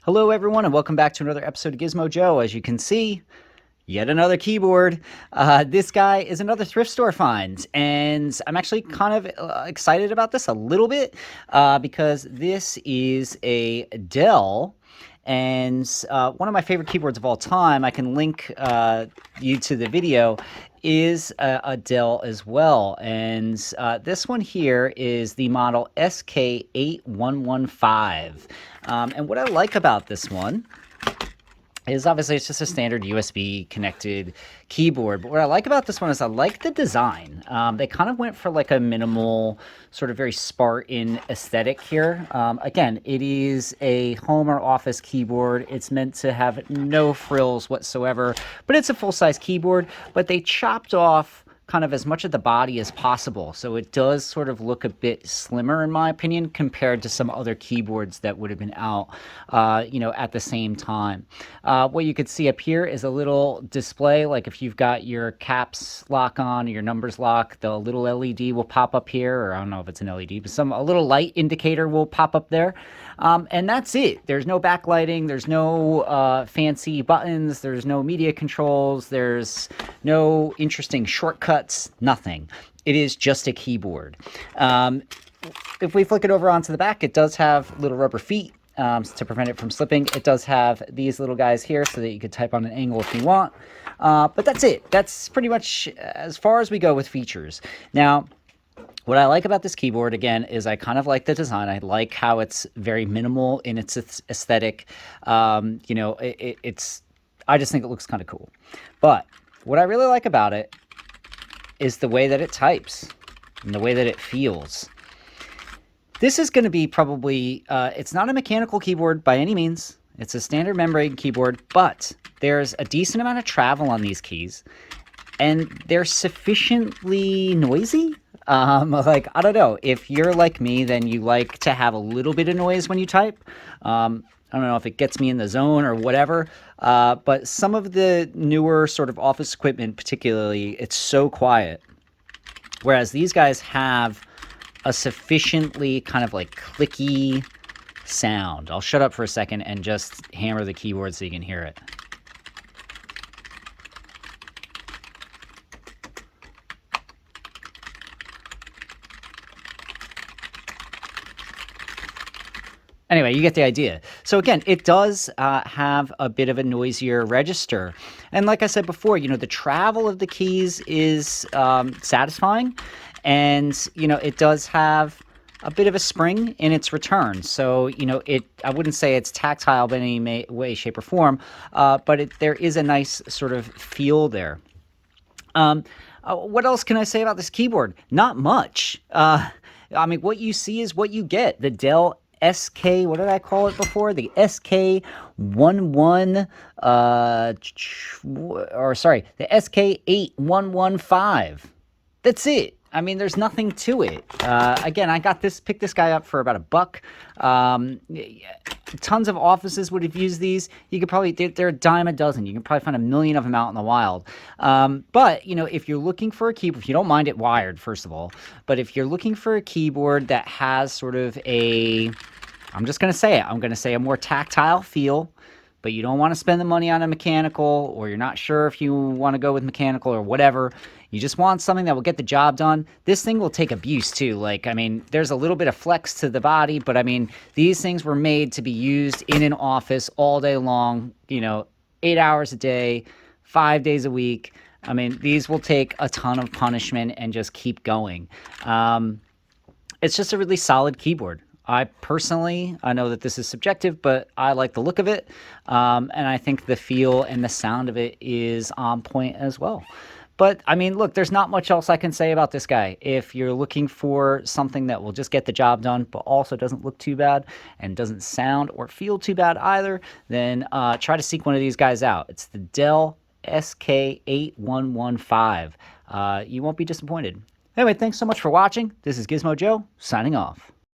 Hello everyone and welcome back to another episode of Gizmo Joe. As you can see, yet another keyboard. This guy is another thrift store find, and I'm actually kind of excited about this a little bit because this is a Dell, and one of my favorite keyboards of all time. I can link you to the video. Is a Dell as well, and this one here is the model SK-8115. And what I like about this one is obviously it's just a standard USB connected keyboard. But what I like about this one is I like the design. They kind of went for like a minimal, sort of very Spartan aesthetic here. Again, it is a home or office keyboard. It's meant to have no frills whatsoever, but it's a full-size keyboard. But they chopped off kind of as much of the body as possible. So it does sort of look a bit slimmer, in my opinion, compared to some other keyboards that would have been out, at the same time. What you could see up here is a little display, like if you've got your caps lock on or your numbers lock, the little LED will pop up here, or I don't know if it's an LED, but a little light indicator will pop up there. And that's it. There's no backlighting. There's no fancy buttons. There's no media controls. There's no interesting shortcuts. Nothing. It is just a keyboard. If we flick it over onto the back, it does have little rubber feet to prevent it from slipping. It does have these little guys here so that you could type on an angle if you want. But that's it. That's pretty much as far as we go with features. Now, what I like about this keyboard, again, is I kind of like the design. I like how it's very minimal in its aesthetic. I just think it looks kind of cool. But what I really like about it is the way that it types and the way that it feels. This is going to be probably, it's not a mechanical keyboard by any means. It's a standard membrane keyboard, but there's a decent amount of travel on these keys, and they're sufficiently noisy. I don't know, if you're like me, then you like to have a little bit of noise when you type. I don't know if it gets me in the zone or whatever, but some of the newer sort of office equipment, particularly, it's so quiet. Whereas these guys have a sufficiently kind of like clicky sound. I'll shut up for a second and just hammer the keyboard so you can hear it. Anyway, you get the idea. So again, it does have a bit of a noisier register. And like I said before, the travel of the keys is satisfying. And, it does have a bit of a spring in its return. So, I wouldn't say it's tactile in any way, shape, or form, but there is a nice sort of feel there. What else can I say about this keyboard? Not much. What you see is what you get. The Dell SK, what did I call it before? The SK-11, the SK-8115. That's it. There's nothing to it. Again, picked this guy up for about $1. Tons of offices would have used these. You could probably, they're a dime a dozen. You can probably find 1 million of them out in the wild. But, if you're looking for a keyboard, if you don't mind it wired, first of all, but if you're looking for a keyboard that has sort of I'm just going to say it, I'm going to say a more tactile feel, but you don't want to spend the money on a mechanical, or you're not sure if you want to go with mechanical or whatever. You just want something that will get the job done. This thing will take abuse too. There's a little bit of flex to the body, but these things were made to be used in an office all day long, 8 hours a day, 5 days a week. These will take a ton of punishment and just keep going. It's just a really solid keyboard. I know that this is subjective, but I like the look of it, and I think the feel and the sound of it is on point as well. But, look, there's not much else I can say about this guy. If you're looking for something that will just get the job done, but also doesn't look too bad and doesn't sound or feel too bad either, then try to seek one of these guys out. It's the Dell SK-8115. You won't be disappointed. Anyway, thanks so much for watching. This is Gizmo Joe, signing off.